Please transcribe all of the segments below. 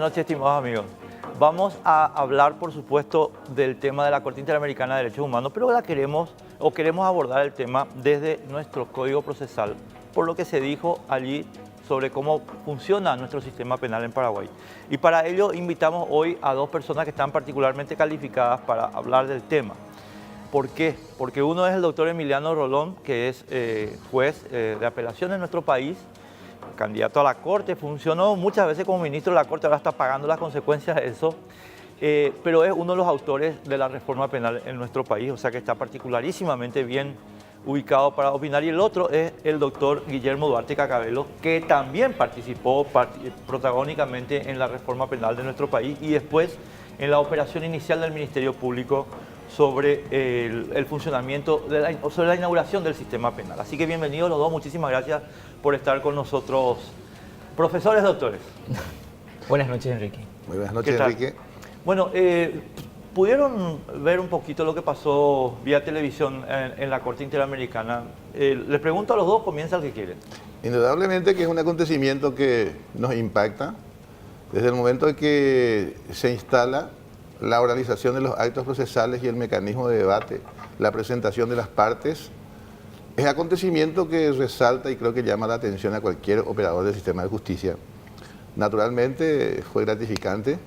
Buenas noches, estimados amigos. Vamos a hablar, por supuesto, del tema de la Corte Interamericana de Derechos Humanos, pero queremos abordar el tema desde nuestro Código Procesal, por lo que se dijo allí sobre cómo funciona nuestro sistema penal en Paraguay. Y para ello invitamos hoy a dos personas que están particularmente calificadas para hablar del tema. ¿Por qué? Porque uno es el doctor Emiliano Rolón, que es juez de apelación en nuestro país, candidato a la Corte, funcionó muchas veces como ministro de la Corte, ahora está pagando las consecuencias de eso, pero es uno de los autores de la reforma penal en nuestro país, o sea que está particularísimamente bien ubicado para opinar. Y el otro es el doctor Guillermo Duarte Cacabello, que también participó protagónicamente en la reforma penal de nuestro país y después en la operación inicial del Ministerio Público sobre el funcionamiento, sobre la inauguración del sistema penal. Así que bienvenidos los dos, muchísimas gracias por estar con nosotros. Profesores, doctores. Buenas noches, Enrique. Muy buenas noches, Enrique. Bueno, ¿pudieron ver un poquito lo que pasó vía televisión en la Corte Interamericana? Les pregunto a los dos, comienza el que quieren. Indudablemente que es un acontecimiento que nos impacta desde el momento en que se instala la oralización de los actos procesales y el mecanismo de debate, la presentación de las partes. Es acontecimiento que resalta y creo que llama la atención a cualquier operador del sistema de justicia. Naturalmente fue gratificante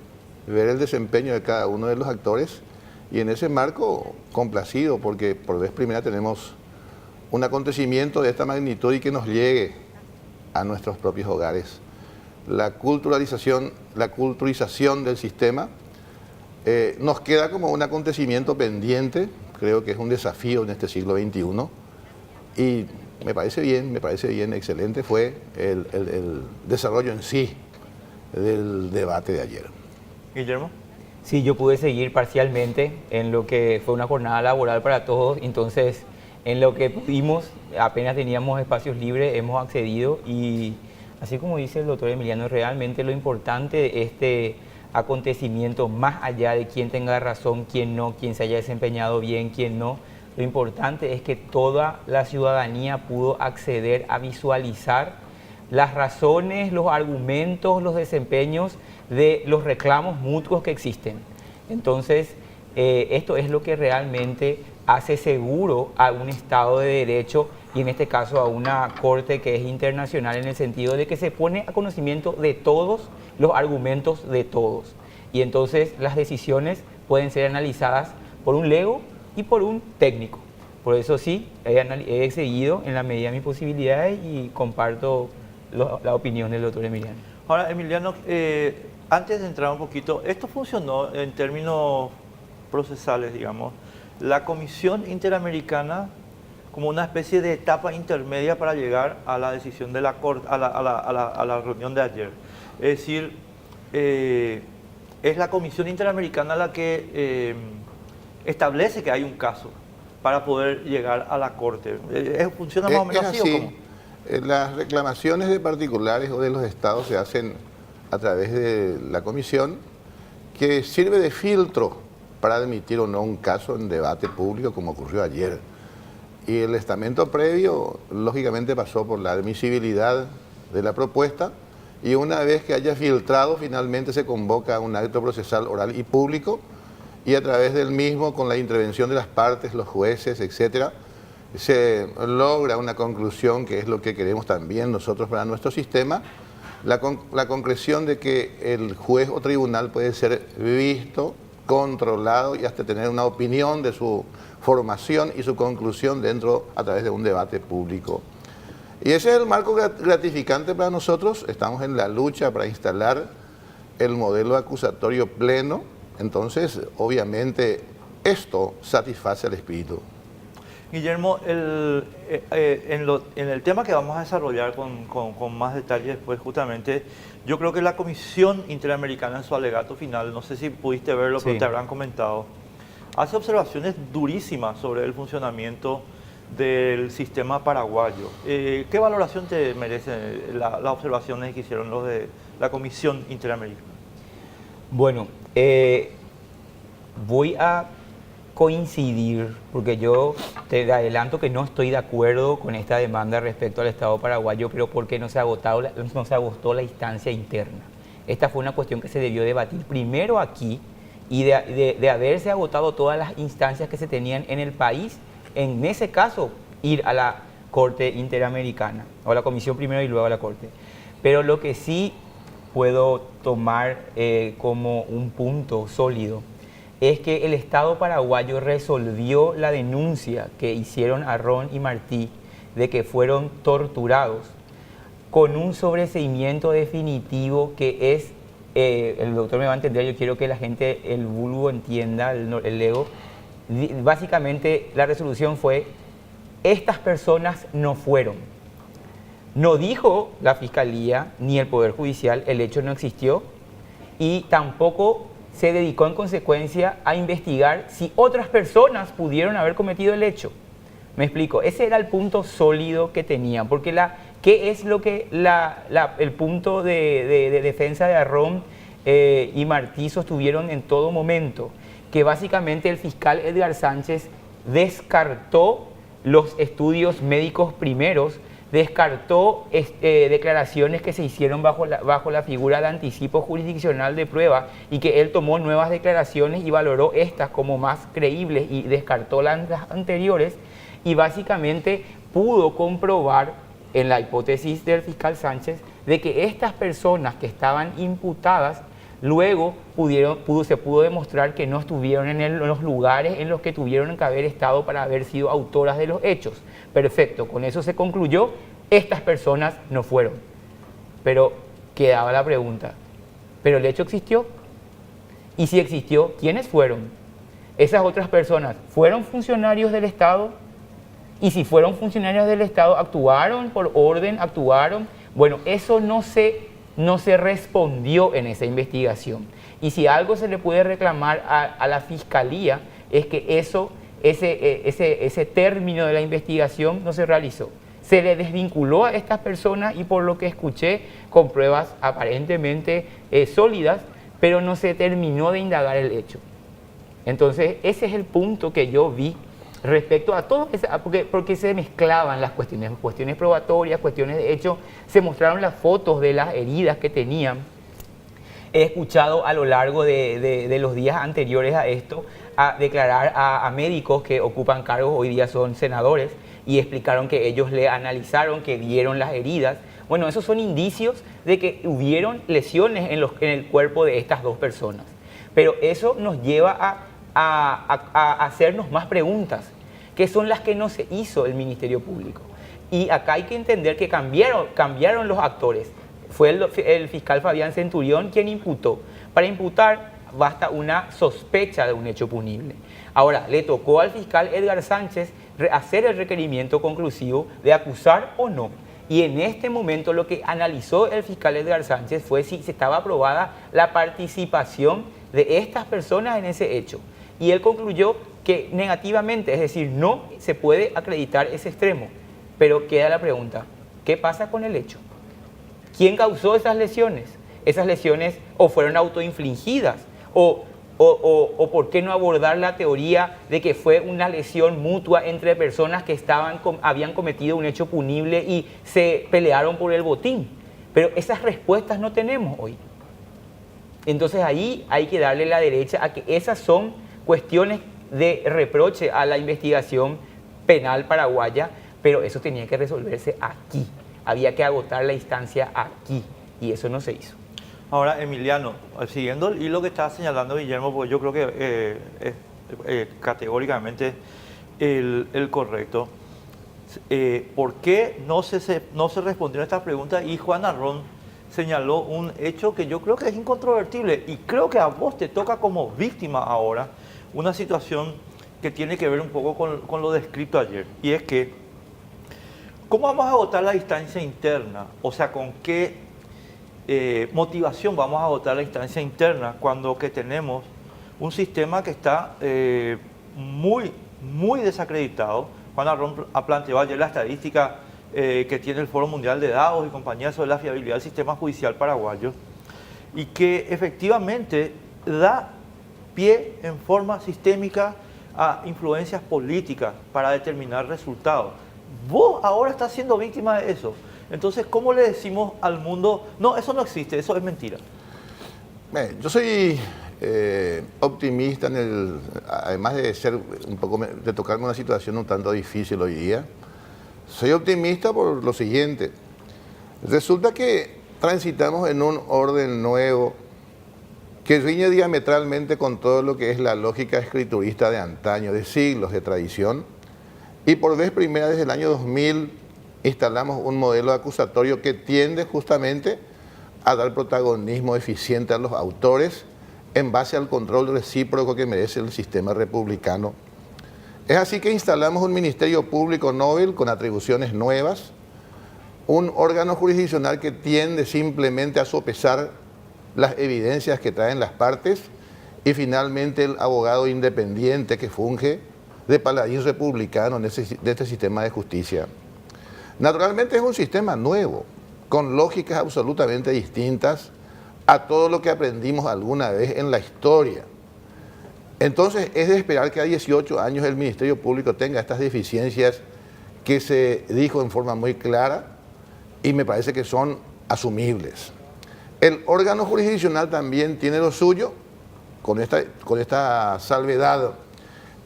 ver el desempeño de cada uno de los actores y en ese marco complacido porque por vez primera tenemos un acontecimiento de esta magnitud y que nos llegue a nuestros propios hogares. La culturización del sistema nos queda como un acontecimiento pendiente, creo que es un desafío en este siglo XXI y me parece bien, excelente fue el desarrollo en sí del debate de ayer. Guillermo. Sí, yo pude seguir parcialmente en lo que fue una jornada laboral para todos, entonces en lo que pudimos, apenas teníamos espacios libres, hemos accedido y así como dice el doctor Emiliano, realmente lo importante de este acontecimiento, más allá de quién tenga razón, quién no, quién se haya desempeñado bien, quién no, lo importante es que toda la ciudadanía pudo acceder a visualizar las razones, los argumentos, los desempeños de los reclamos mutuos que existen. Entonces, esto es lo que realmente hace seguro a un Estado de Derecho y en este caso a una Corte que es internacional en el sentido de que se pone a conocimiento de todos los argumentos de todos. Y entonces las decisiones pueden ser analizadas por un lego y por un técnico. Por eso sí, he seguido en la medida de mis posibilidades y comparto la opinión del doctor Emiliano. Ahora, Emiliano, antes de entrar un poquito, esto funcionó en términos procesales, digamos. La Comisión Interamericana como una especie de etapa intermedia para llegar a la decisión de la Corte, a la reunión de ayer. Es decir, es la Comisión Interamericana la que establece que hay un caso para poder llegar a la Corte. ¿Funciona más o menos así o cómo? Las reclamaciones de particulares o de los estados se hacen a través de la comisión que sirve de filtro para admitir o no un caso en debate público como ocurrió ayer. Y el estamento previo lógicamente pasó por la admisibilidad de la propuesta y una vez que haya filtrado finalmente se convoca un acto procesal oral y público y a través del mismo, con la intervención de las partes, los jueces, etcétera, se logra una conclusión que es lo que queremos también nosotros para nuestro sistema, la concreción de que el juez o tribunal puede ser visto, controlado y hasta tener una opinión de su formación y su conclusión a través de un debate público. Y ese es el marco gratificante para nosotros. Estamos en la lucha para instalar el modelo acusatorio pleno. Entonces, obviamente, esto satisface al espíritu. Guillermo, en el tema que vamos a desarrollar con más detalle después, justamente, yo creo que la Comisión Interamericana en su alegato final, no sé si pudiste verlo, pero te habrán comentado, hace observaciones durísimas sobre el funcionamiento del sistema paraguayo. ¿Qué valoración te merecen las observaciones que hicieron los de la Comisión Interamericana? Bueno, voy a coincidir, porque yo te adelanto que no estoy de acuerdo con esta demanda respecto al Estado paraguayo, pero porque no se agotó la instancia interna. Esta fue una cuestión que se debió debatir primero aquí y de haberse agotado todas las instancias que se tenían en el país, en ese caso, ir a la Corte Interamericana, o a la Comisión primero y luego a la Corte. Pero lo que sí puedo tomar como un punto sólido es que el Estado paraguayo resolvió la denuncia que hicieron Arrón y Martí de que fueron torturados con un sobreseimiento definitivo que es, el doctor me va a entender, yo quiero que la gente, el vulgo entienda, el ego. Básicamente la resolución fue: estas personas no fueron. No dijo la Fiscalía ni el Poder Judicial, el hecho no existió, y tampoco se dedicó en consecuencia a investigar si otras personas pudieron haber cometido el hecho. Me explico, ese era el punto sólido que tenían, porque ¿qué es lo que el punto de defensa de Arrón y Martí sostuvieron en todo momento? Que básicamente el fiscal Edgar Sánchez descartó los estudios médicos primeros, descartó declaraciones que se hicieron bajo la figura de anticipo jurisdiccional de prueba, y que él tomó nuevas declaraciones y valoró estas como más creíbles y descartó las anteriores, y básicamente pudo comprobar en la hipótesis del fiscal Sánchez de que estas personas que estaban imputadas luego se pudo demostrar que no estuvieron en los lugares en los que tuvieron que haber estado para haber sido autoras de los hechos. Perfecto, con eso se concluyó, estas personas no fueron. Pero quedaba la pregunta, ¿pero el hecho existió? Y si existió, ¿quiénes fueron? ¿Esas otras personas fueron funcionarios del Estado? Y si fueron funcionarios del Estado, ¿actuaron por orden? ¿Actuaron? Bueno, eso no se respondió en esa investigación. Y si algo se le puede reclamar a la Fiscalía es que ese término de la investigación no se realizó. Se le desvinculó a estas personas y, por lo que escuché, con pruebas aparentemente sólidas, pero no se terminó de indagar el hecho. Entonces, ese es el punto que yo vi respecto a todo, porque se mezclaban las cuestiones probatorias, cuestiones de hecho, se mostraron las fotos de las heridas que tenían. He escuchado a lo largo de los días anteriores a esto a declarar a médicos que ocupan cargos, hoy día son senadores, y explicaron que ellos le analizaron, que vieron las heridas. Bueno, esos son indicios de que hubieron lesiones en el cuerpo de estas dos personas. Pero eso nos lleva a hacernos más preguntas, que son las que no se hizo el Ministerio Público. Y acá hay que entender que cambiaron los actores. Fue el fiscal Fabián Centurión quien imputó. Para imputar basta una sospecha de un hecho punible. Ahora, le tocó al fiscal Edgar Sánchez hacer el requerimiento conclusivo de acusar o no. Y en este momento lo que analizó el fiscal Edgar Sánchez fue si se estaba aprobada la participación de estas personas en ese hecho. Y él concluyó que negativamente, es decir, no se puede acreditar ese extremo. Pero queda la pregunta, ¿qué pasa con el hecho? ¿Quién causó esas lesiones? Esas lesiones o fueron autoinfligidas, o por qué no abordar la teoría de que fue una lesión mutua entre personas que habían cometido un hecho punible y se pelearon por el botín. Pero esas respuestas no tenemos hoy. Entonces ahí hay que darle la derecha a que esas son cuestiones de reproche a la investigación penal paraguaya, pero eso tenía que resolverse aquí. Había que agotar la instancia aquí, y eso no se hizo. Ahora, Emiliano, siguiendo el hilo que estaba señalando Guillermo, porque yo creo que es categóricamente el correcto, ¿por qué no se respondió a estas preguntas? Y Juan Arrón señaló un hecho que yo creo que es incontrovertible, y creo que a vos te toca como víctima ahora una situación que tiene que ver un poco con lo descrito ayer, y es que ¿cómo vamos a agotar la instancia interna? O sea, ¿con qué motivación vamos a agotar la instancia interna cuando que tenemos un sistema que está muy, muy desacreditado? Juan Arrón ha planteado ayer la estadística que tiene el Foro Mundial de Davos y compañía sobre la fiabilidad del sistema judicial paraguayo, y que efectivamente da pie en forma sistémica a influencias políticas para determinar resultados. Vos ahora estás siendo víctima de eso. Entonces, ¿cómo le decimos al mundo, no, eso no existe, eso es mentira? Yo soy optimista además de ser un poco, de tocarme una situación un tanto difícil hoy día. Soy optimista por lo siguiente. Resulta que transitamos en un orden nuevo que riñe diametralmente con todo lo que es la lógica escriturista de antaño, de siglos de tradición. Y por vez primera desde el año 2000 instalamos un modelo acusatorio que tiende justamente a dar protagonismo eficiente a los autores en base al control recíproco que merece el sistema republicano. Es así que instalamos un Ministerio Público Nobel con atribuciones nuevas, un órgano jurisdiccional que tiende simplemente a sopesar las evidencias que traen las partes y finalmente el abogado independiente que funge de paladín republicano de este sistema de justicia. Naturalmente es un sistema nuevo, con lógicas absolutamente distintas a todo lo que aprendimos alguna vez en la historia. Entonces es de esperar que a 18 años el Ministerio Público tenga estas deficiencias que se dijo en forma muy clara y me parece que son asumibles. El órgano jurisdiccional también tiene lo suyo, con esta salvedad.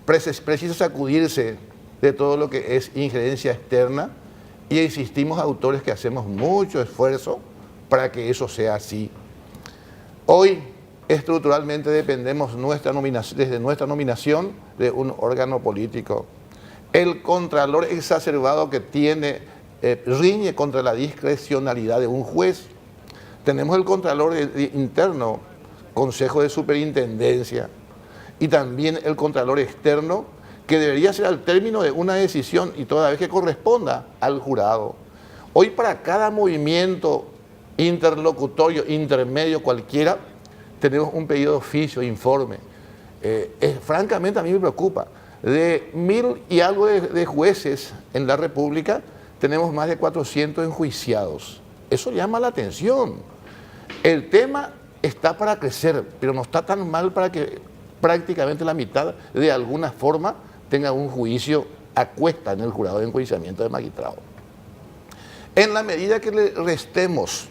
Precisa sacudirse de todo lo que es injerencia externa y insistimos autores que hacemos mucho esfuerzo para que eso sea así. Hoy estructuralmente dependemos desde nuestra nominación de un órgano político. El contralor exacerbado que tiene riñe contra la discrecionalidad de un juez. Tenemos el contralor interno, Consejo de Superintendencia, y también el contralor externo, que debería ser al término de una decisión y toda vez que corresponda al jurado. Hoy para cada movimiento interlocutorio, intermedio, cualquiera, tenemos un pedido de oficio, informe. Francamente a mí me preocupa. De 1000 y algo de jueces en la República, tenemos más de 400 enjuiciados. Eso llama la atención. El tema está para crecer, pero no está tan mal para que prácticamente la mitad de alguna forma tenga un juicio a cuesta en el jurado de enjuiciamiento de magistrado. En la medida que le restemos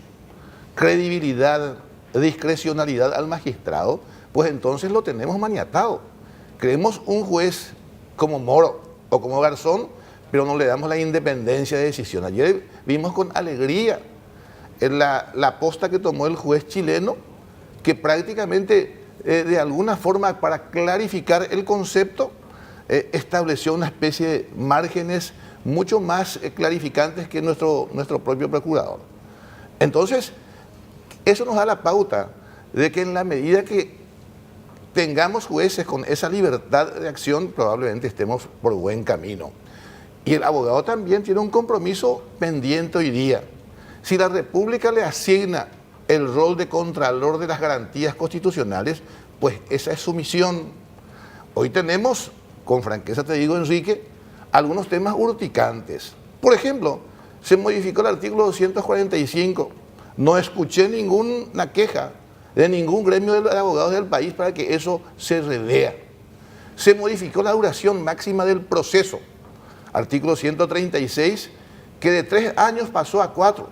credibilidad, discrecionalidad al magistrado, pues entonces lo tenemos maniatado. Creemos un juez como Moro o como Garzón, pero no le damos la independencia de decisión. Ayer vimos con alegría la posta que tomó el juez chileno, que prácticamente de alguna forma para clarificar el concepto estableció una especie de márgenes mucho más clarificantes que nuestro propio procurador. Entonces, eso nos da la pauta de que en la medida que tengamos jueces con esa libertad de acción, probablemente estemos por buen camino. Y el abogado también tiene un compromiso pendiente hoy día. Si la República le asigna el rol de contralor de las garantías constitucionales, pues esa es su misión. Hoy tenemos, con franqueza te digo, Enrique, algunos temas urticantes. Por ejemplo, se modificó el artículo 245. No escuché ninguna queja de ningún gremio de abogados del país para que eso se revea. Se modificó la duración máxima del proceso. Artículo 136, que de 3 años pasó a 4.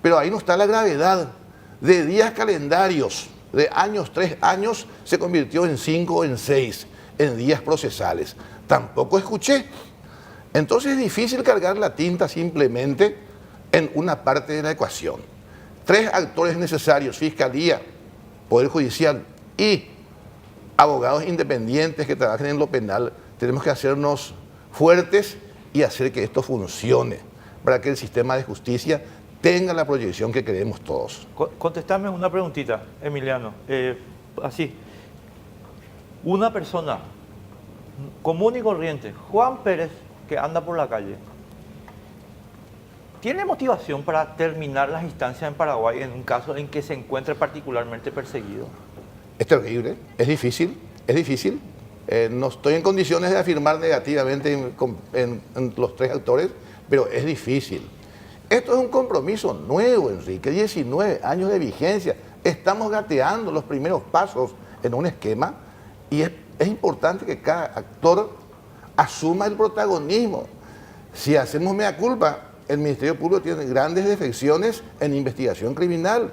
Pero ahí no está la gravedad. De días calendarios, de años, 3 años, se convirtió en 5 o en 6, en días procesales. Tampoco escuché. Entonces es difícil cargar la tinta simplemente en una parte de la ecuación. 3 actores necesarios, Fiscalía, Poder Judicial y abogados independientes que trabajen en lo penal, tenemos que hacernos fuertes y hacer que esto funcione para que el sistema de justicia tenga la proyección que queremos todos. Contestame una preguntita, Emiliano. Así, una persona común y corriente, Juan Pérez, que anda por la calle, ¿tiene motivación para terminar las instancias en Paraguay en un caso en que se encuentre particularmente perseguido? Es terrible, es difícil, es difícil. No estoy en condiciones de afirmar negativamente en los 3 actores, pero es difícil. Esto es un compromiso nuevo, Enrique, 19 años de vigencia. Estamos gateando los primeros pasos en un esquema y es importante que cada actor asuma el protagonismo. Si hacemos mea culpa, el Ministerio Público tiene grandes defecciones en investigación criminal.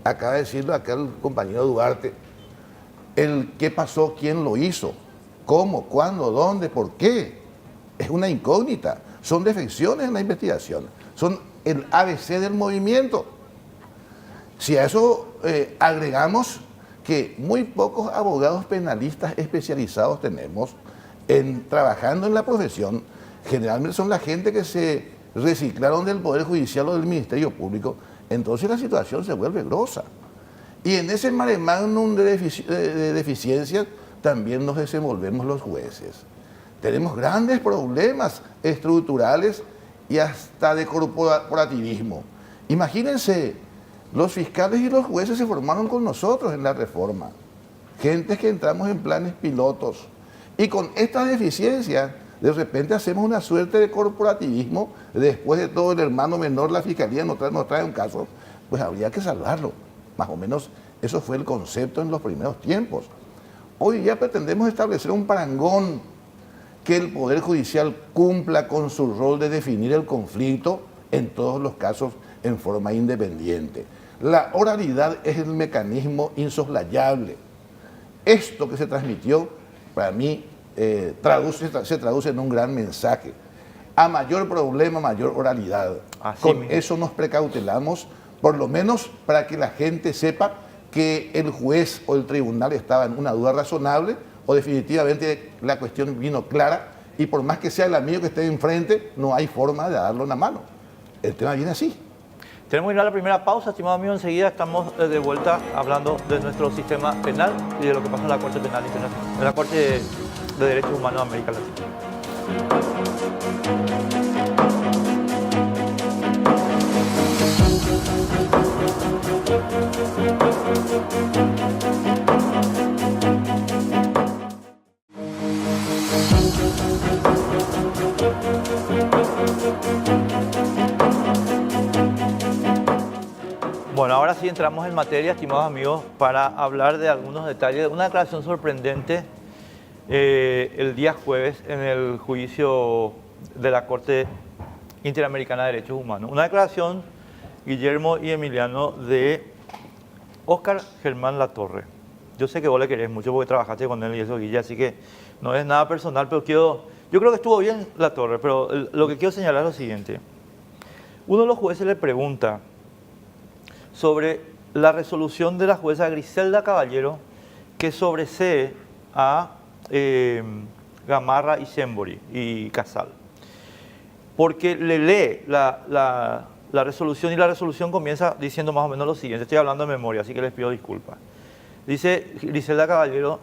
acaba de decirlo acá el compañero Duarte, el qué pasó, quién lo hizo, cómo, cuándo, dónde, por qué. Es una incógnita. Son defecciones en la investigación. Son el ABC del movimiento. Si a eso agregamos que muy pocos abogados penalistas especializados tenemos trabajando en la profesión, generalmente son la gente que se reciclaron del Poder Judicial o del Ministerio Público, entonces la situación se vuelve grosa. Y en ese mare magnum de deficiencias también nos desenvolvemos los jueces. Tenemos grandes problemas estructurales y hasta de corporativismo. Imagínense, los fiscales y los jueces se formaron con nosotros en la reforma. Gentes que entramos en planes pilotos. Y con estas deficiencias, de repente hacemos una suerte de corporativismo. Después de todo, el hermano menor, la fiscalía nos trae un caso, pues habría que salvarlo. Más o menos eso fue el concepto en los primeros tiempos. Hoy ya pretendemos establecer un parangón, que el Poder Judicial cumpla con su rol de definir el conflicto en todos los casos en forma independiente. La oralidad es el mecanismo insoslayable. Esto que se transmitió, para mí, se traduce en un gran mensaje. A mayor problema, mayor oralidad. Con eso nos precautelamos, por lo menos para que la gente sepa que el juez o el tribunal estaba en una duda razonable o definitivamente la cuestión vino clara y por más que sea el amigo que esté enfrente, no hay forma de darle una mano. El tema viene así. Tenemos que ir a la primera pausa, estimado amigo. Enseguida estamos de vuelta hablando de nuestro sistema penal y de lo que pasa en la Corte Penal Internacional, en la Corte de Derechos Humanos de América Latina. Bueno, ahora sí entramos en materia, estimados amigos, para hablar de algunos detalles de una declaración sorprendente el día jueves en el juicio de la Corte Interamericana de Derechos Humanos. Una declaración, Guillermo y Emiliano, de Óscar Germán Latorre. Yo sé que vos le querés mucho porque trabajaste con él y eso, Guille, así que no es nada personal, pero yo creo que estuvo bien Latorre, pero lo que quiero señalar es lo siguiente. Uno de los jueces le pregunta sobre la resolución de la jueza Griselda Caballero que sobresee a Gamarra y Sembori y Casal. Porque le lee la resolución y la resolución comienza diciendo más o menos lo siguiente. Estoy hablando de memoria, así que les pido disculpas. Dice Griselda Caballero,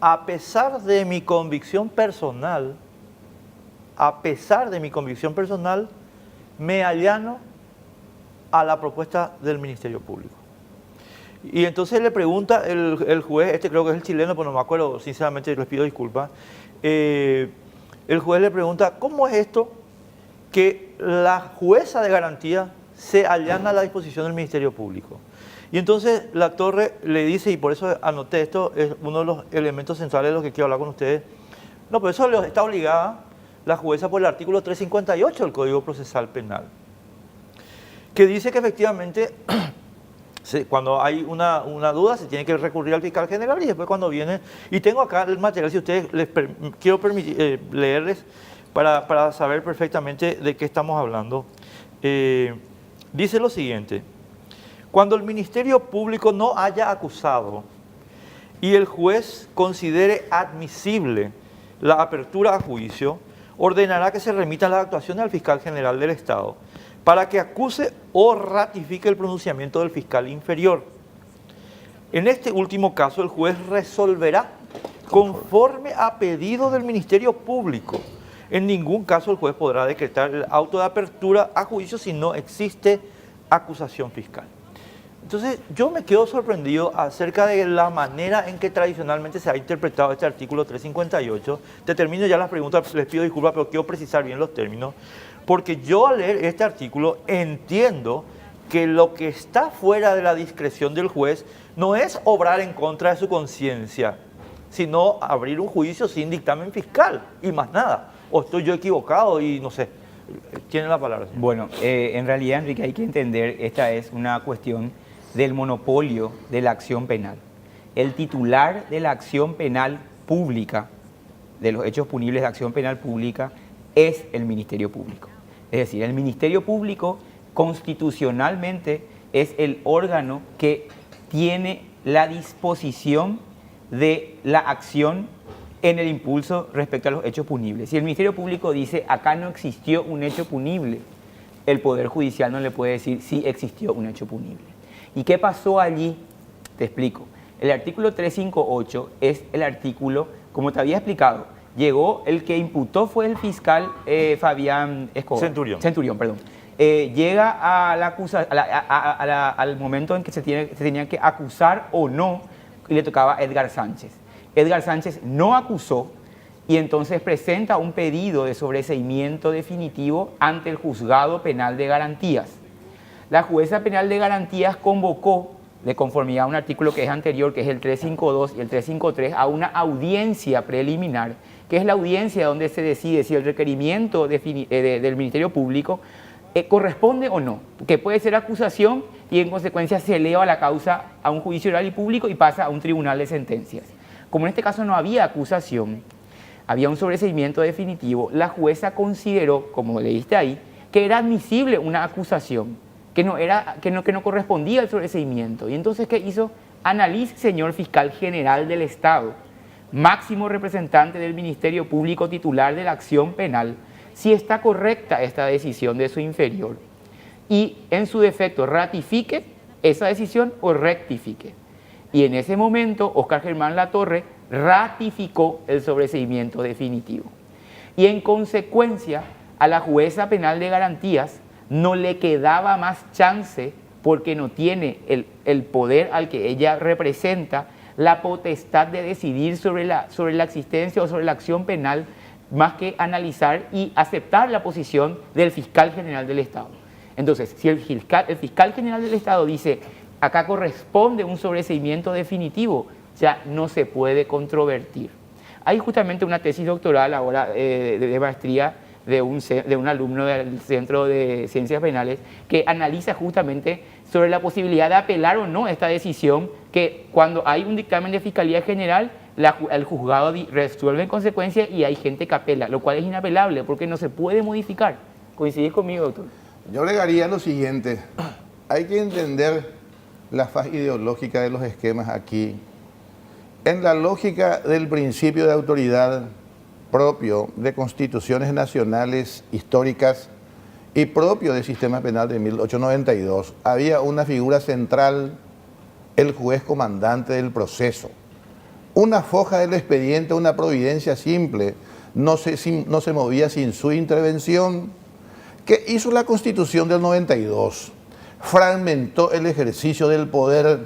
a pesar de mi convicción personal, me allano a la propuesta del Ministerio Público. Y entonces le pregunta el juez, creo que es el chileno, pero no me acuerdo, sinceramente les pido disculpas. El juez le pregunta, ¿cómo es esto que la jueza de garantía se allana a la disposición del Ministerio Público? Y entonces Latorre le dice, y por eso anoté esto, es uno de los elementos centrales de lo que quiero hablar con ustedes. No, pero eso está obligada la jueza por el artículo 358 del Código Procesal Penal, que dice que efectivamente cuando hay una duda se tiene que recurrir al fiscal general y después cuando viene, y tengo acá el material, si ustedes quiero leerles para saber perfectamente de qué estamos hablando. Dice lo siguiente: cuando el Ministerio Público no haya acusado y el juez considere admisible la apertura a juicio, ordenará que se remitan las actuaciones al fiscal general del Estado para que acuse o ratifique el pronunciamiento del fiscal inferior. En este último caso, el juez resolverá conforme a pedido del Ministerio Público. En ningún caso el juez podrá decretar el auto de apertura a juicio si no existe acusación fiscal. Entonces, yo me quedo sorprendido acerca de la manera en que tradicionalmente se ha interpretado este artículo 358. Te termino ya las preguntas, les pido disculpas, pero quiero precisar bien los términos. Porque yo al leer este artículo entiendo que lo que está fuera de la discreción del juez no es obrar en contra de su conciencia, sino abrir un juicio sin dictamen fiscal y más nada. ¿O estoy yo equivocado y no sé? Tiene la palabra, señor. Bueno, en realidad, Enrique, hay que entender, esta es una cuestión del monopolio de la acción penal. El titular de la acción penal pública, de los hechos punibles de acción penal pública, es el Ministerio Público. Es decir, el Ministerio Público constitucionalmente es el órgano que tiene la disposición de la acción en el impulso respecto a los hechos punibles. Si el Ministerio Público dice acá no existió un hecho punible, el Poder Judicial no le puede decir sí existió un hecho punible. ¿Y qué pasó allí? Te explico. El artículo 358 es el artículo, como te había explicado, llegó, el que imputó fue el fiscal Fabián Escobar. Centurión, perdón. Llega a al momento en que se tenían que acusar o no, y le tocaba a Edgar Sánchez. Edgar Sánchez no acusó y entonces presenta un pedido de sobreseimiento definitivo ante el Juzgado Penal de Garantías. La jueza penal de garantías convocó, de conformidad a un artículo que es anterior, que es el 352 y el 353, a una audiencia preliminar, que es la audiencia donde se decide si el requerimiento del Ministerio Público corresponde o no, que puede ser acusación y en consecuencia se eleva la causa a un juicio oral y público y pasa a un tribunal de sentencias. Como en este caso no había acusación, había un sobreseimiento definitivo, la jueza consideró, como leíste ahí, que era admisible una acusación, que no correspondía al sobreseimiento. Y entonces, ¿qué hizo? Analice, señor fiscal general del Estado, máximo representante del Ministerio Público titular de la acción penal, si está correcta esta decisión de su inferior y en su defecto ratifique esa decisión o rectifique. Y en ese momento Óscar Germán Latorre ratificó el sobreseimiento definitivo. Y en consecuencia a la jueza penal de garantías no le quedaba más chance, porque no tiene el poder al que ella representa, la potestad de decidir sobre la existencia o sobre la acción penal, más que analizar y aceptar la posición del fiscal general del Estado. Entonces, si el fiscal general del Estado dice, acá corresponde un sobreseimiento definitivo, ya no se puede controvertir. Hay justamente una tesis doctoral ahora de maestría de un alumno del Centro de Ciencias Penales que analiza justamente sobre la posibilidad de apelar o no esta decisión, que cuando hay un dictamen de Fiscalía General, el juzgado resuelve en consecuencia y hay gente que apela, lo cual es inapelable porque no se puede modificar. ¿Coincidís conmigo, doctor? Yo agregaría lo siguiente: hay que entender la faz ideológica de los esquemas aquí. En la lógica del principio de autoridad propio de constituciones nacionales históricas y propio del sistema penal de 1892, había una figura central, el juez comandante del proceso. Una foja del expediente, una providencia simple, no se movía sin su intervención. ¿Qué hizo la Constitución del 92? Fragmentó el ejercicio del poder.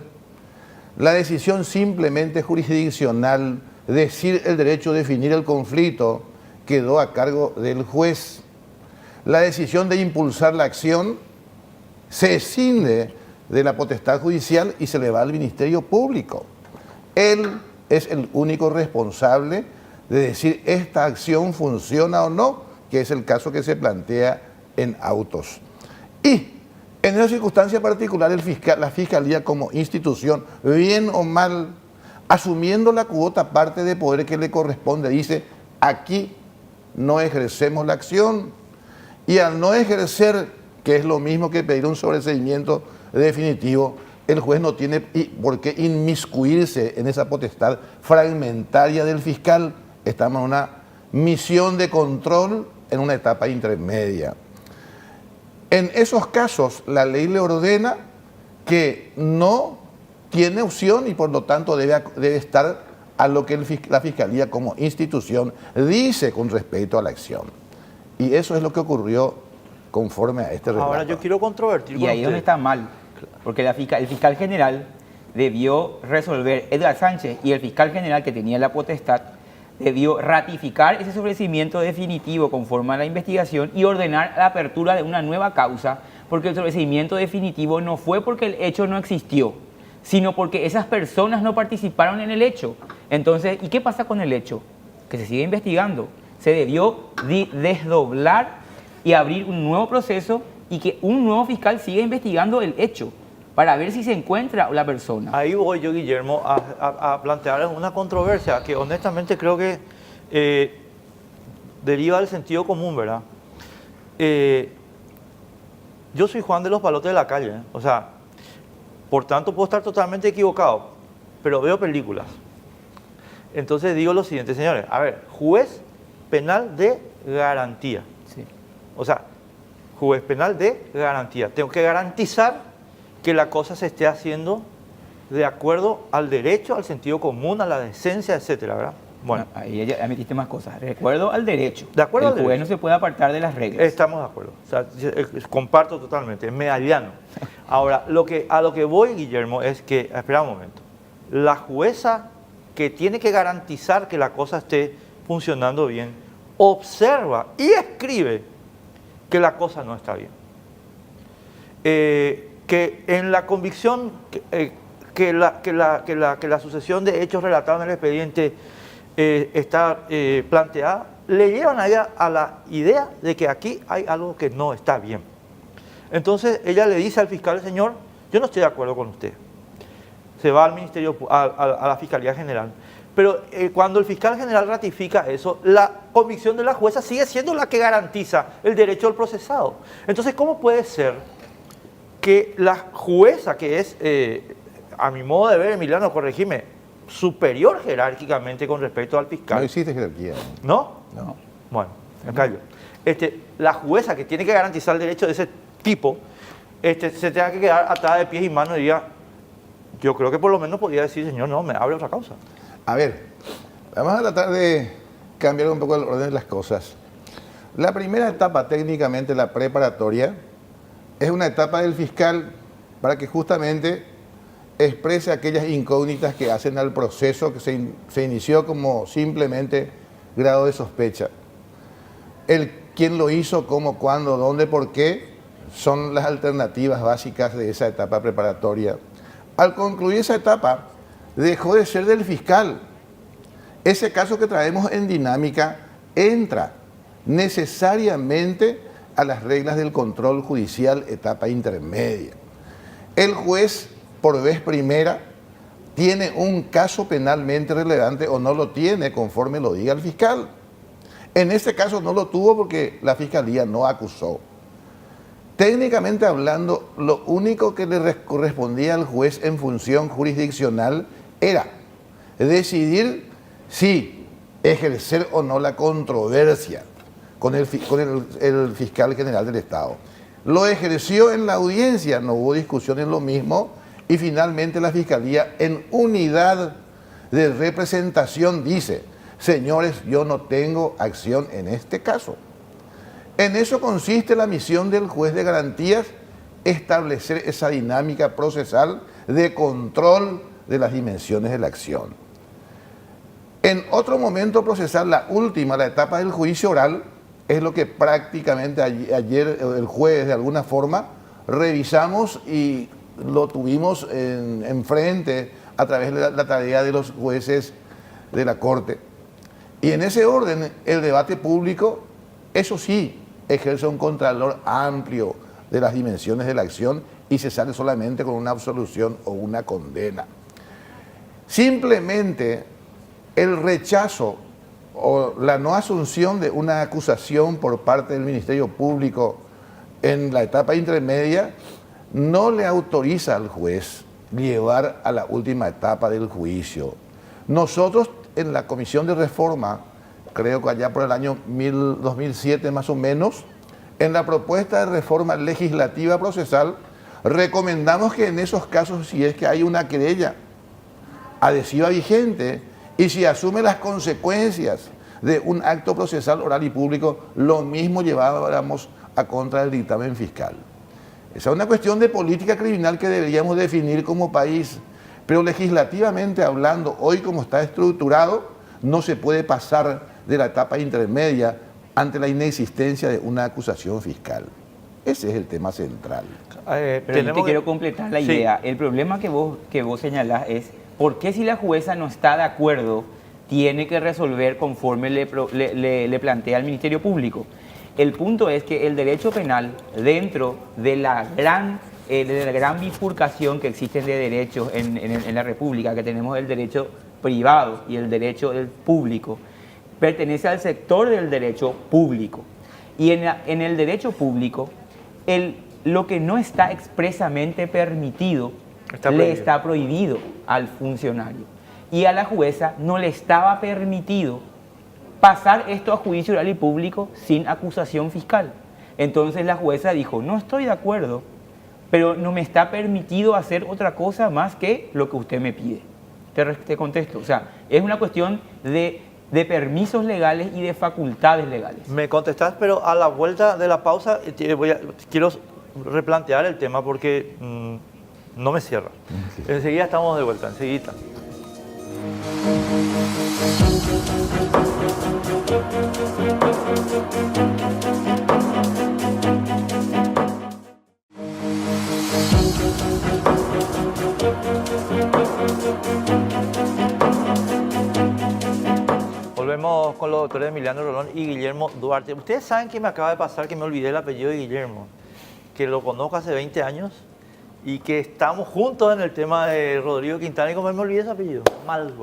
La decisión simplemente jurisdiccional, decir el derecho a definir el conflicto, quedó a cargo del juez. La decisión de impulsar la acción se escinde de la potestad judicial y se le va al Ministerio Público. Él es el único responsable de decir esta acción funciona o no, que es el caso que se plantea en autos. Y en esa circunstancia particular, la Fiscalía como institución, bien o mal, asumiendo la cuota parte de poder que le corresponde, dice, aquí no ejercemos la acción. Y al no ejercer, que es lo mismo que pedir un sobreseimiento definitivo, el juez no tiene por qué inmiscuirse en esa potestad fragmentaria del fiscal. Estamos en una misión de control en una etapa intermedia. En esos casos, la ley le ordena que no tiene opción y por lo tanto debe estar a lo que la Fiscalía como institución dice con respecto a la acción. Y eso es lo que ocurrió conforme a este relato. Ahora yo quiero controvertir. Y ahí es donde está mal, porque el fiscal general debió resolver, Edgar Sánchez y el fiscal general que tenía la potestad, debió ratificar ese sobreseimiento definitivo conforme a la investigación y ordenar la apertura de una nueva causa, porque el sobreseimiento definitivo no fue porque el hecho no existió, sino porque esas personas no participaron en el hecho. Entonces, ¿y qué pasa con el hecho? Que se sigue investigando. Se debió desdoblar y abrir un nuevo proceso y que un nuevo fiscal siga investigando el hecho. para ver si se encuentra la persona. Ahí voy yo, Guillermo, a plantear una controversia que honestamente creo que deriva del sentido común, ¿verdad? Yo soy Juan de los Palotes de la calle, ¿eh? O sea, por tanto puedo estar totalmente equivocado, pero veo películas. Entonces digo lo siguiente, señores, a ver, juez penal de garantía. Sí. O sea, juez penal de garantía. Tengo que garantizar que la cosa se esté haciendo de acuerdo al derecho, al sentido común, a la decencia, etcétera, ¿verdad? Bueno, Ahí ya metiste más cosas. Recuerdo al derecho. De acuerdo al El juez derecho. no se puede apartar de las reglas. estamos de acuerdo. O sea, comparto totalmente, es medallano. Ahora, a lo que voy, Guillermo, es que, espera un momento, la jueza que tiene que garantizar que la cosa esté funcionando bien, observa y escribe que la cosa no está bien. Que en la convicción que la sucesión de hechos relatados en el expediente está planteada, le llevan a ella a la idea de que aquí hay algo que no está bien. Entonces ella le dice al fiscal, señor, yo no estoy de acuerdo con usted. Se va al Ministerio, a la Fiscalía General. Pero cuando el fiscal general ratifica eso, la convicción de la jueza sigue siendo la que garantiza el derecho del procesado. Entonces, ¿cómo puede ser que la jueza, que es, a mi modo de ver, Emiliano, corregime, superior jerárquicamente con respecto al fiscal? No existe jerarquía. ¿No? No. Bueno, me callo. La jueza que tiene que garantizar el derecho de ese tipo, se tenga que quedar atada de pies y manos y diga, yo creo que por lo menos podría decir, señor, no, me abre otra causa. A ver, vamos a tratar de cambiar un poco el orden de las cosas. La primera etapa, técnicamente la preparatoria, es una etapa del fiscal para que justamente exprese aquellas incógnitas que hacen al proceso que se inició como simplemente grado de sospecha. El quién lo hizo, cómo, cuándo, dónde, por qué, son las alternativas básicas de esa etapa preparatoria. Al concluir esa etapa, dejó de ser del fiscal. Ese caso que traemos en dinámica entra necesariamente a las reglas del control judicial etapa intermedia. El juez, por vez primera, tiene un caso penalmente relevante o no lo tiene conforme lo diga el fiscal. En este caso no lo tuvo porque la fiscalía no acusó. Técnicamente hablando, lo único que le correspondía al juez en función jurisdiccional era decidir si ejercer o no la controversia con el fiscal general del Estado. Lo ejerció en la audiencia, no hubo discusión en lo mismo, y finalmente la Fiscalía, en unidad de representación, dice, señores, yo no tengo acción en este caso. En eso consiste la misión del juez de garantías, establecer esa dinámica procesal de control de las dimensiones de la acción. En otro momento procesal, la última, la etapa del juicio oral, es lo que prácticamente ayer el jueves de alguna forma revisamos y lo tuvimos enfrente a través de la tarea de los jueces de la Corte. Y en ese orden, el debate público, eso sí, ejerce un contralor amplio de las dimensiones de la acción y se sale solamente con una absolución o una condena. Simplemente el rechazo o la no asunción de una acusación por parte del Ministerio Público en la etapa intermedia no le autoriza al juez llevar a la última etapa del juicio. Nosotros en la Comisión de Reforma, creo que allá por el año 2007 más o menos, en la propuesta de reforma legislativa procesal, recomendamos que en esos casos, si es que hay una querella adhesiva vigente y si asume las consecuencias de un acto procesal oral y público, lo mismo lleváramos a contra del dictamen fiscal. Esa es una cuestión de política criminal que deberíamos definir como país, pero legislativamente hablando, hoy como está estructurado, no se puede pasar de la etapa intermedia ante la inexistencia de una acusación fiscal. Ese es el tema central. Pero yo te quiero completar la idea. El problema que vos señalás es por qué si la jueza no está de acuerdo tiene que resolver conforme le plantea el Ministerio Público. El punto es que el derecho penal, dentro de la gran de la gran bifurcación que existen de derechos en la República, que tenemos el derecho privado y el derecho del público, pertenece al sector del derecho público. Y en el derecho público, lo que no está expresamente permitido está prohibido al funcionario. Y a la jueza no le estaba permitido pasar esto a juicio oral y público sin acusación fiscal. Entonces la jueza dijo, no estoy de acuerdo, pero no me está permitido hacer otra cosa más que lo que usted me pide. Te contesto. O sea, es una cuestión de permisos legales y de facultades legales. Me contestás, pero a la vuelta de la pausa quiero replantear el tema porque no me cierra. Enseguida estamos de vuelta, enseguida. Volvemos con los doctores Emiliano Rolón y Guillermo Duarte. Ustedes saben que me acaba de pasar, que me olvidé el apellido de Guillermo, que lo conozco hace 20 años y que estamos juntos en el tema de Rodrigo Quintana y como me olvidé ese apellido. Mal.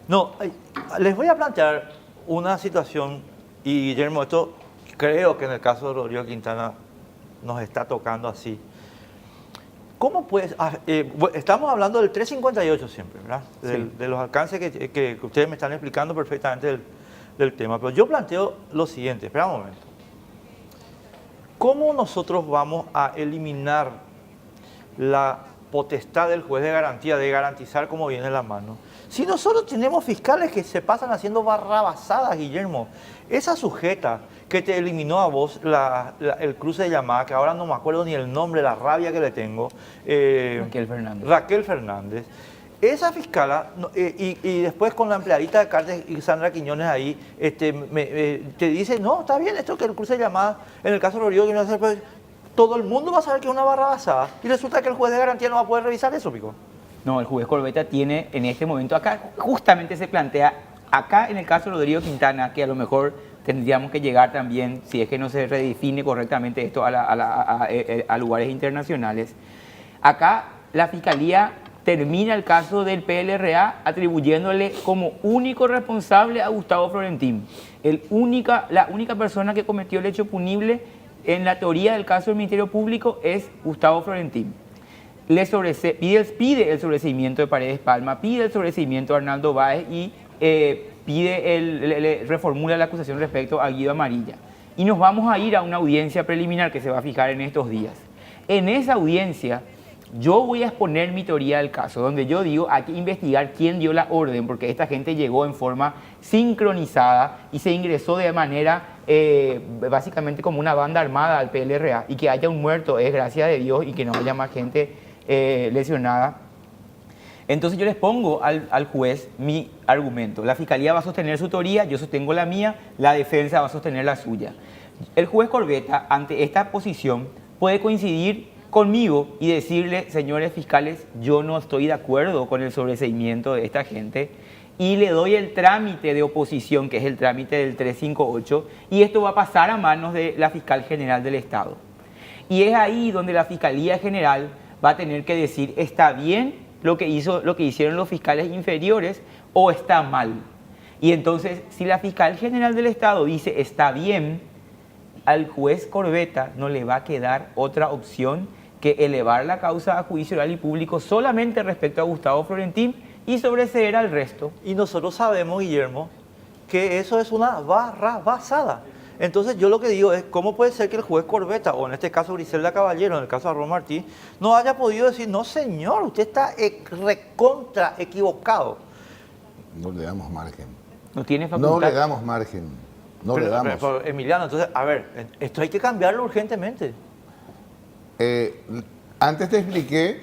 No, les voy a plantear una situación y Guillermo, esto creo que en el caso de Rodrigo Quintana nos está tocando así. ¿Cómo puedes? Estamos hablando del 358 siempre, ¿verdad? Sí. De los alcances que ustedes me están explicando perfectamente del tema. Pero yo planteo lo siguiente, espera un momento. ¿Cómo nosotros vamos a eliminar la potestad del juez de garantía, de garantizar cómo viene la mano? Si nosotros tenemos fiscales que se pasan haciendo barrabasadas, Guillermo, esa sujeta que te eliminó a vos el cruce de llamada, que ahora no me acuerdo ni el nombre, la rabia que le tengo. Raquel Fernández. Esa fiscala, y después con la empleadita de Cartes y Sandra Quiñones ahí, te dice, no, está bien esto que el cruce de llamada, en el caso de Rodrigo, que no hace, pues, todo el mundo va a saber que es una barrabasada, y resulta que el juez de garantía no va a poder revisar eso, Pico. No, el juez Corbetta tiene en este momento, acá justamente se plantea, acá en el caso de Rodrigo Quintana, que a lo mejor tendríamos que llegar también, si es que no se redefine correctamente esto a lugares internacionales. Acá la Fiscalía termina el caso del PLRA atribuyéndole como único responsable a Gustavo Florentín. La única persona que cometió el hecho punible en la teoría del caso del Ministerio Público es Gustavo Florentín. Pide el sobreseimiento de Paredes Palma, pide el sobreseimiento de Arnaldo Báez y reformula la acusación respecto a Guido Amarilla. Y nos vamos a ir a una audiencia preliminar que se va a fijar en estos días. En esa audiencia yo voy a exponer mi teoría del caso, donde yo digo hay que investigar quién dio la orden, porque esta gente llegó en forma sincronizada y se ingresó de manera básicamente como una banda armada al PLRA, y que haya un muerto es gracia de Dios y que no haya más gente lesionada. Entonces yo les pongo al juez mi argumento. La Fiscalía va a sostener su teoría, yo sostengo la mía, la defensa va a sostener la suya. El juez Corbetta, ante esta posición, puede coincidir conmigo y decirle, señores fiscales, yo no estoy de acuerdo con el sobreseimiento de esta gente y le doy el trámite de oposición, que es el trámite del 358, y esto va a pasar a manos de la Fiscal General del Estado. Y es ahí donde la Fiscalía General va a tener que decir, ¿está bien lo que hicieron los fiscales inferiores o está mal? Y entonces, si la Fiscal General del Estado dice, está bien, al juez Corbetta no le va a quedar otra opción que elevar la causa a juicio oral y público solamente respecto a Gustavo Florentín y sobreseer al resto. Y nosotros sabemos, Guillermo, que eso es una barrabasada. Entonces yo lo que digo es, ¿cómo puede ser que el juez Corbetta, o en este caso Griselda Caballero, en el caso de Ron Martí, no haya podido decir, no señor, usted está recontra equivocado? No le damos margen. No tiene facultad. No le damos margen. No le damos. Pero, Emiliano, entonces, a ver, esto hay que cambiarlo urgentemente. Antes te expliqué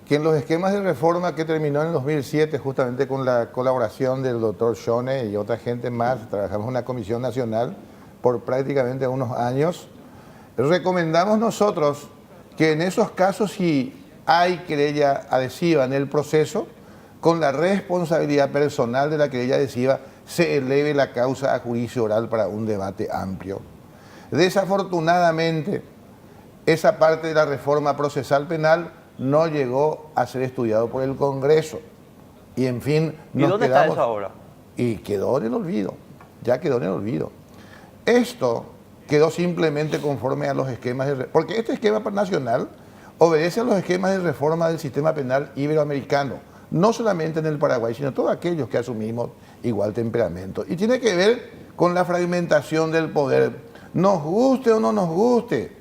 que en los esquemas de reforma que terminó en el 2007, justamente con la colaboración del doctor Shone y otra gente más, trabajamos en una comisión nacional por prácticamente unos años, recomendamos nosotros que en esos casos, si hay querella adhesiva en el proceso, con la responsabilidad personal de la querella adhesiva, se eleve la causa a juicio oral para un debate amplio. Desafortunadamente, esa parte de la reforma procesal penal no llegó a ser estudiado por el Congreso. Y en fin, ¿Y dónde está eso ahora? Y quedó en el olvido, ya quedó en el olvido. Esto quedó simplemente conforme a los esquemas porque este esquema nacional obedece a los esquemas de reforma del sistema penal iberoamericano, no solamente en el Paraguay, sino todos aquellos que asumimos igual temperamento. Y tiene que ver con la fragmentación del poder, nos guste o no nos guste,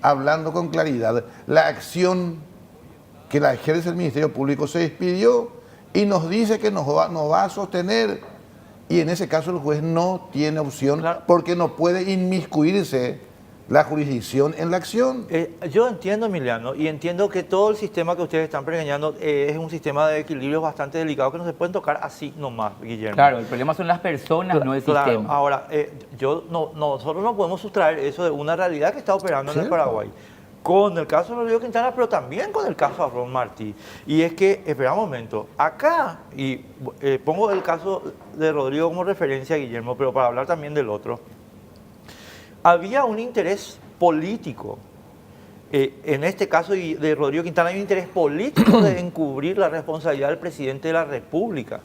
hablando con claridad, la acción que la ejerce el Ministerio Público se despidió y nos dice que nos va a sostener. Y en ese caso el juez no tiene opción, claro, porque no puede inmiscuirse la jurisdicción en la acción. Yo entiendo, Emiliano, y entiendo que todo el sistema que ustedes están pergeñando es un sistema de equilibrio bastante delicado que no se pueden tocar así nomás, Guillermo. Claro, el problema son las personas, no el sistema. Ahora, nosotros no podemos sustraer eso de una realidad que está operando en el Paraguay. Con el caso de Rodrigo Quintana, pero también con el caso de Ron Martí. Y es que, espera un momento, acá, y pongo el caso de Rodrigo como referencia, Guillermo, pero para hablar también del otro, había un interés político, en este caso de Rodrigo Quintana hay un interés político de encubrir la responsabilidad del presidente de la República.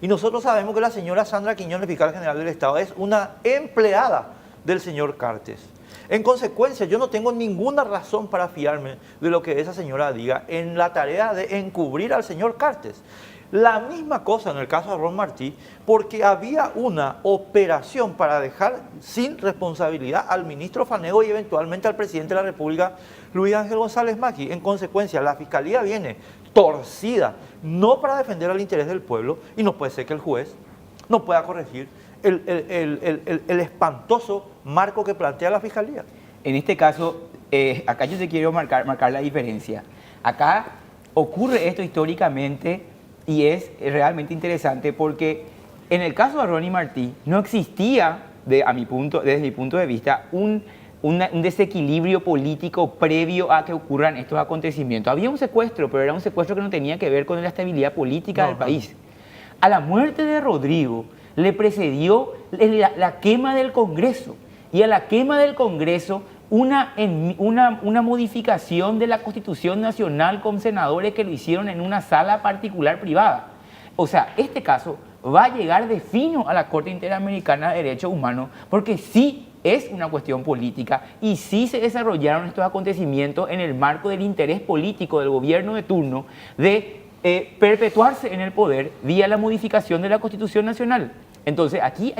Y nosotros sabemos que la señora Sandra Quiñones, fiscal general del Estado, es una empleada del señor Cartes. En consecuencia, yo no tengo ninguna razón para fiarme de lo que esa señora diga en la tarea de encubrir al señor Cartes. La misma cosa en el caso de Ron Martí, porque había una operación para dejar sin responsabilidad al ministro Fanego y eventualmente al presidente de la República, Luis Ángel González Macchi. En consecuencia, la Fiscalía viene torcida, no para defender el interés del pueblo, y no puede ser que el juez no pueda corregir el espantoso marco que plantea la Fiscalía. En este caso, acá yo te quiero marcar la diferencia. Acá ocurre esto históricamente y es realmente interesante porque en el caso de Ronnie Martí no existía, desde mi punto de vista, un desequilibrio político previo a que ocurran estos acontecimientos. Había un secuestro, pero era un secuestro que no tenía que ver con la estabilidad política del país. A la muerte de Rodrigo le precedió la quema del Congreso, y a la quema del Congreso una modificación de la Constitución Nacional con senadores que lo hicieron en una sala particular privada. O sea, este caso va a llegar de fino a la Corte Interamericana de Derechos Humanos porque sí es una cuestión política y sí se desarrollaron estos acontecimientos en el marco del interés político del gobierno de turno de perpetuarse en el poder vía la modificación de la Constitución Nacional. Entonces aquí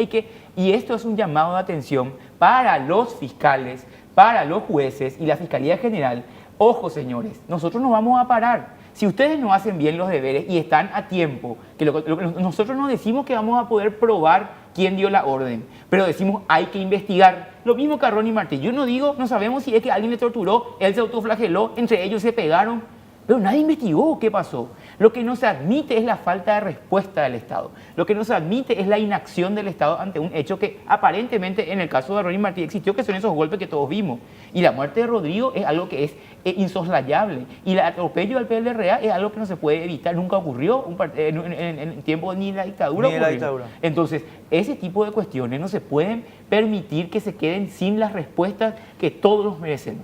y esto es un llamado de atención para los fiscales, para los jueces y la Fiscalía General. Ojo, señores, nosotros no vamos a parar. Si ustedes no hacen bien los deberes y están a tiempo, nosotros no decimos que vamos a poder probar quién dio la orden, pero decimos hay que investigar. Lo mismo que a Ronnie Martí. Yo no digo, no sabemos si es que alguien le torturó, él se autoflageló, entre ellos se pegaron, pero nadie investigó qué pasó. Lo que no se admite es la falta de respuesta del Estado. Lo que no se admite es la inacción del Estado ante un hecho que aparentemente en el caso de Ronnie Martí existió, que son esos golpes que todos vimos. Y la muerte de Rodrigo es algo que es insoslayable. Y el atropello al PLRA es algo que no se puede evitar. Nunca ocurrió en tiempo ni de la dictadura. Ni de la dictadura. Entonces, ese tipo de cuestiones no se pueden permitir que se queden sin las respuestas que todos merecen.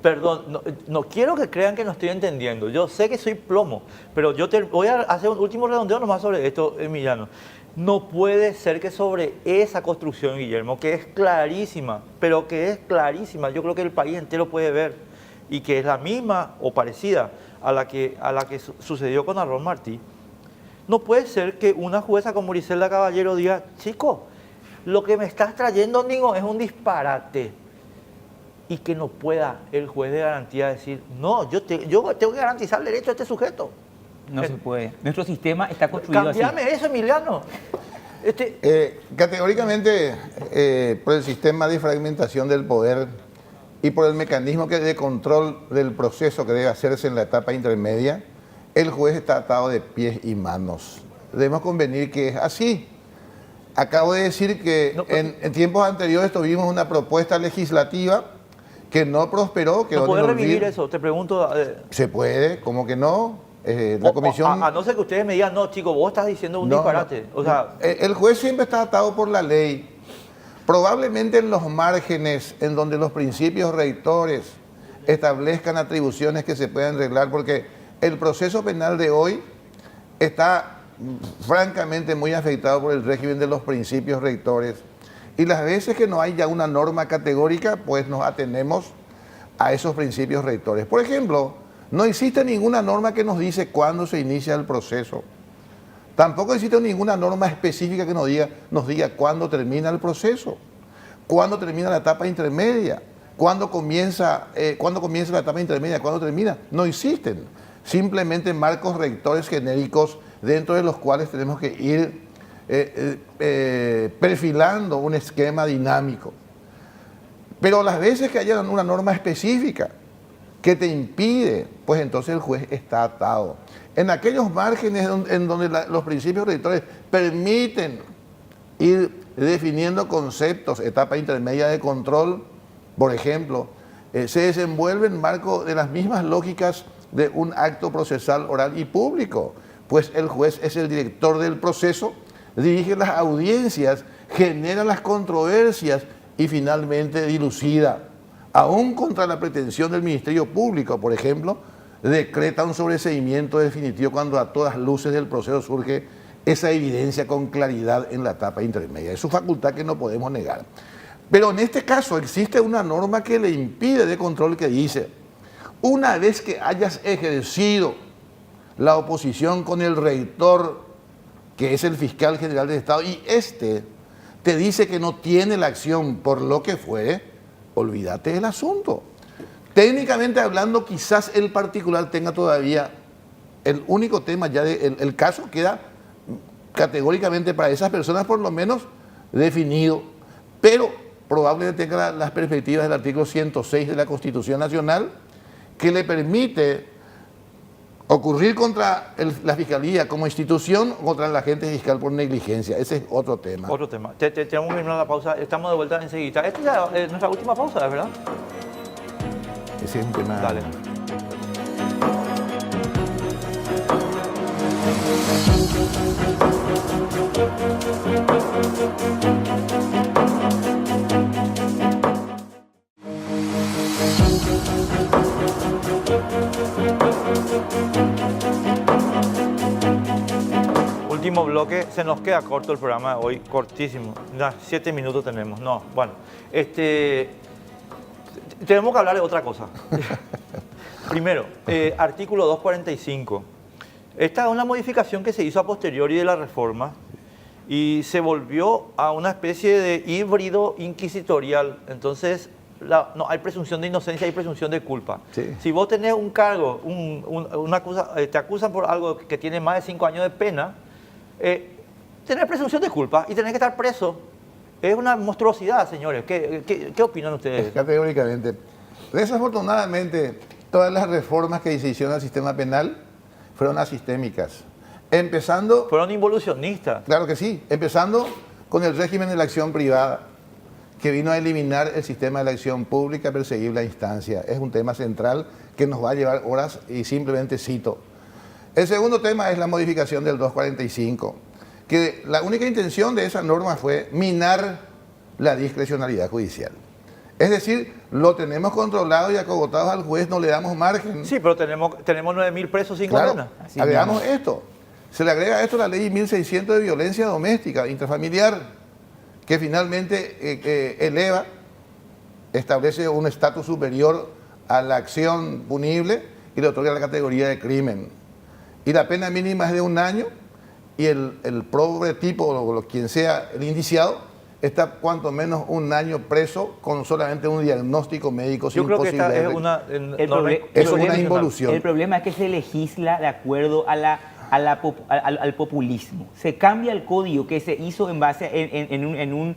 Perdón, no quiero que crean que no estoy entendiendo. Yo sé que soy plomo, pero yo voy a hacer un último redondeo nomás sobre esto, Emiliano. No puede ser que sobre esa construcción, Guillermo, que es clarísima, pero que es clarísima, yo creo que el país entero puede ver, y que es la misma o parecida a la que sucedió con Ron Martí, no puede ser que una jueza como Griselda Caballero diga, chico, lo que me estás trayendo, Nigo, es un disparate. Y que no pueda el juez de garantía decir, no, yo tengo que garantizar el derecho a este sujeto. No se puede. Nuestro sistema está construido Cambiame así. eso, Emiliano. Categóricamente, por el sistema de fragmentación del poder y por el mecanismo de control del proceso que debe hacerse en la etapa intermedia, el juez está atado de pies y manos. Debemos convenir que es así. Acabo de decir que en tiempos anteriores tuvimos una propuesta legislativa que no prosperó. ¿No puede revivir eso? Te pregunto. Se puede, ¿cómo que no? La comisión... A no ser que ustedes me digan, no, chico, vos estás diciendo un disparate. O sea, el juez siempre está atado por la ley. Probablemente en los márgenes en donde los principios rectores establezcan atribuciones que se puedan arreglar, porque el proceso penal de hoy está francamente muy afectado por el régimen de los principios rectores. Y las veces que no hay ya una norma categórica, pues nos atenemos a esos principios rectores. Por ejemplo, no existe ninguna norma que nos dice cuándo se inicia el proceso. Tampoco existe ninguna norma específica que nos diga cuándo termina el proceso, cuándo termina la etapa intermedia, cuándo comienza la etapa intermedia, cuándo termina. No existen. Simplemente marcos rectores genéricos dentro de los cuales tenemos que ir perfilando un esquema dinámico. Pero las veces que haya una norma específica que te impide, pues entonces el juez está atado. En aquellos márgenes en donde los principios rectores permiten ir definiendo conceptos, etapa intermedia de control, por ejemplo, se desenvuelve en marco de las mismas lógicas de un acto procesal oral y público, pues el juez es el director del proceso, dirige las audiencias, genera las controversias y finalmente dilucida. Aún contra la pretensión del Ministerio Público, por ejemplo, decreta un sobreseimiento definitivo cuando a todas luces del proceso surge esa evidencia con claridad en la etapa intermedia. Es su facultad que no podemos negar. Pero en este caso existe una norma que le impide de control que dice: una vez que hayas ejercido la oposición con el rector, que es el fiscal general del Estado, y este te dice que no tiene la acción por lo que fuere, olvídate del asunto. Técnicamente hablando, quizás el particular tenga todavía el único tema, ya el caso queda categóricamente para esas personas por lo menos definido, pero probablemente tenga las perspectivas del artículo 106 de la Constitución Nacional, que le permite ocurrir contra la Fiscalía como institución o contra el agente fiscal por negligencia. Ese es otro tema. Otro tema. Tenemos que irnos a la pausa. Estamos de vuelta enseguida. Esta es nuestra última pausa, ¿verdad? Ese es un tema... Dale. Último bloque, se nos queda corto el programa de hoy, cortísimo. 7 minutos tenemos. No, bueno, tenemos que hablar de otra cosa. Primero, artículo 245. Esta es una modificación que se hizo a posteriori de la reforma y se volvió a una especie de híbrido inquisitorial. Entonces, no hay presunción de inocencia, hay presunción de culpa. Sí. Si vos tenés un cargo, te acusan por algo que tiene más de 5 años de pena, tenés presunción de culpa y tenés que estar preso. Es una monstruosidad, señores. ¿Qué opinan ustedes? Categóricamente. Desafortunadamente, todas las reformas que se hicieron al sistema penal fueron asistémicas. Empezando... Fueron involucionistas. Claro que sí. Empezando con el régimen de la acción privada, que vino a eliminar el sistema de la acción pública perseguible a instancia. Es un tema central que nos va a llevar horas y simplemente cito. El segundo tema es la modificación del 245, que la única intención de esa norma fue minar la discrecionalidad judicial. Es decir, lo tenemos controlado y acogotados al juez, no le damos margen. Sí, pero tenemos 9.000 presos sin Claro, condena. agregamos esto. Se le agrega a esto la ley 1600 de violencia doméstica, intrafamiliar, que finalmente establece un estatus superior a la acción punible y le otorga la categoría de crimen. Y la pena mínima es de 1 año y el pobre tipo, o quien sea el indiciado, está cuanto menos 1 año preso con solamente un diagnóstico médico. Yo creo que esta es una... Es una involución. El problema es que se legisla de acuerdo al populismo. Se cambia el código que se hizo en base en un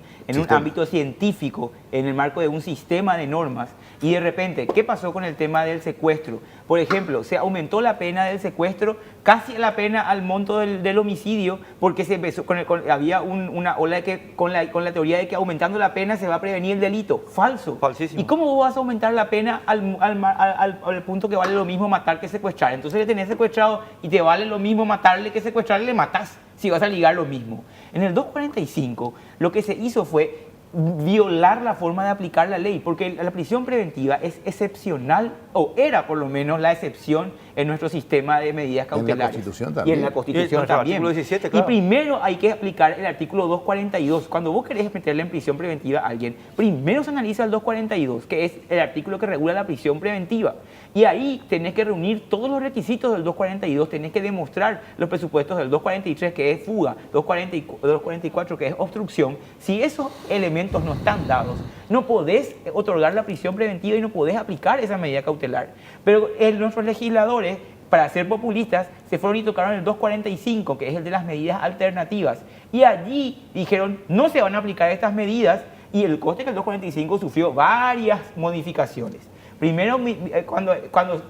ámbito científico, en el marco de un sistema de normas, y de repente, ¿qué pasó con el tema del secuestro? Por ejemplo, se aumentó la pena del secuestro casi la pena al monto del homicidio, porque se empezó había una ola con la teoría de que aumentando la pena se va a prevenir el delito. Falso. Falsísimo. ¿Y cómo vas a aumentar la pena al punto que vale lo mismo matar que secuestrar? Entonces le tenés secuestrado y te vale lo mismo matarle que secuestrarle, le matás, si vas a ligar lo mismo. En el 245 lo que se hizo fue violar la forma de aplicar la ley, porque la prisión preventiva es excepcional, o era por lo menos la excepción en nuestro sistema de medidas cautelares. En la Constitución Y también. en la Constitución Y también. artículo 17, claro. Y primero hay que aplicar el artículo 242. Cuando vos querés meterle en prisión preventiva a alguien, primero se analiza el 242, que es el artículo que regula la prisión preventiva. Y ahí tenés que reunir todos los requisitos del 242, tenés que demostrar los presupuestos del 243, que es fuga, 244, que es obstrucción. Si esos elementos no están dados, no podés otorgar la prisión preventiva y no podés aplicar esa medida cautelar. Pero nuestros legisladores, para ser populistas, se fueron y tocaron el 245, que es el de las medidas alternativas. Y allí dijeron, no se van a aplicar estas medidas, y el coste que el 245 sufrió varias modificaciones. Primero,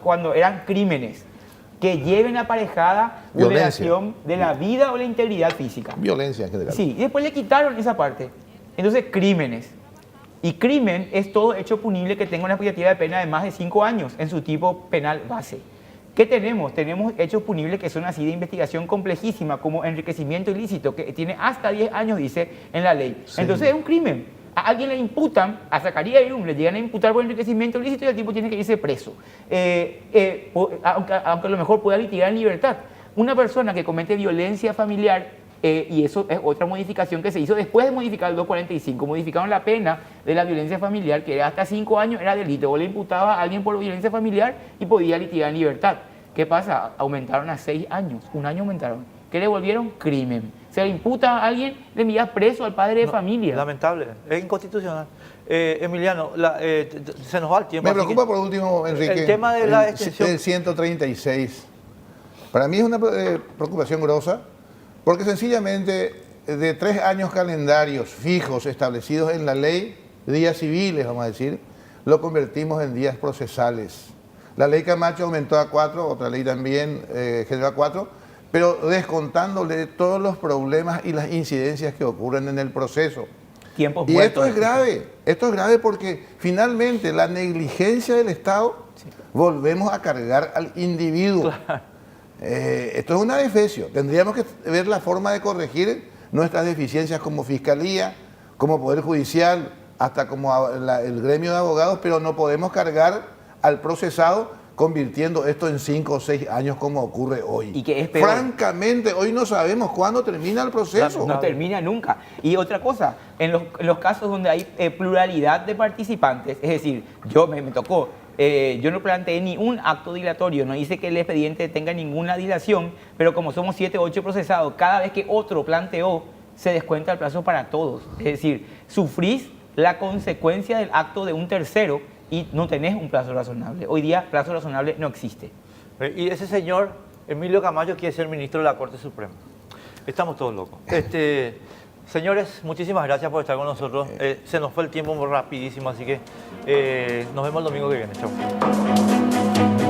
cuando eran crímenes que lleven aparejada vulneración de la vida o la integridad física. Violencia en general. Sí, y después le quitaron esa parte. Entonces, crímenes. Y crimen es todo hecho punible que tenga una expectativa de pena de más de 5 años en su tipo penal base. ¿Qué tenemos? Tenemos hechos punibles que son así de investigación complejísima, como enriquecimiento ilícito, que tiene hasta 10 años, dice en la ley. Sí. Entonces es un crimen. A alguien le imputan, a Zacarías Irum le llegan a imputar por enriquecimiento ilícito y el tipo tiene que irse preso. Aunque a lo mejor pueda litigar en libertad. Una persona que comete violencia familiar, y eso es otra modificación que se hizo después de modificar el 245, modificaron la pena de la violencia familiar, que hasta 5 años era delito. Vos le imputaba a alguien por violencia familiar y podía litigar en libertad. ¿Qué pasa? Aumentaron a 6 años, 1 año aumentaron. ¿Qué le volvieron? Crimen. Se le imputa a alguien, le envía preso al padre de familia. Lamentable, es inconstitucional. Emiliano, se nos va el tiempo. Me así preocupa que por último, Enrique, el tema de la extensión. el 136. Para mí es una preocupación grosa, porque sencillamente de 3 años calendarios fijos establecidos en la ley, días civiles, vamos a decir, lo convertimos en días procesales. La ley Camacho aumentó a 4, otra ley también generó a 4, pero descontándole todos los problemas y las incidencias que ocurren en el proceso. Tiempos Y muertos. esto es grave porque finalmente la negligencia del Estado, volvemos a cargar al individuo. Claro. Esto es un adefesio. Tendríamos que ver la forma de corregir nuestras deficiencias como Fiscalía, como Poder Judicial, hasta como el gremio de abogados, pero no podemos cargar al procesado convirtiendo esto en 5 o 6 años como ocurre hoy. Y que es peor. Francamente, hoy no sabemos cuándo termina el proceso. No termina nunca. Y otra cosa, en los casos donde hay pluralidad de participantes, es decir, me tocó, yo no planteé ni un acto dilatorio, no hice que el expediente tenga ninguna dilación, pero como somos 7 o 8 procesados, cada vez que otro planteó, se descuenta el plazo para todos. Es decir, sufrís la consecuencia del acto de un tercero y no tenés un plazo razonable. Hoy día, plazo razonable no existe. Y ese señor, Emilio Camacho, quiere ser ministro de la Corte Suprema. Estamos todos locos. Señores, muchísimas gracias por estar con nosotros. Se nos fue el tiempo muy rapidísimo, así que nos vemos el domingo que viene. Chao.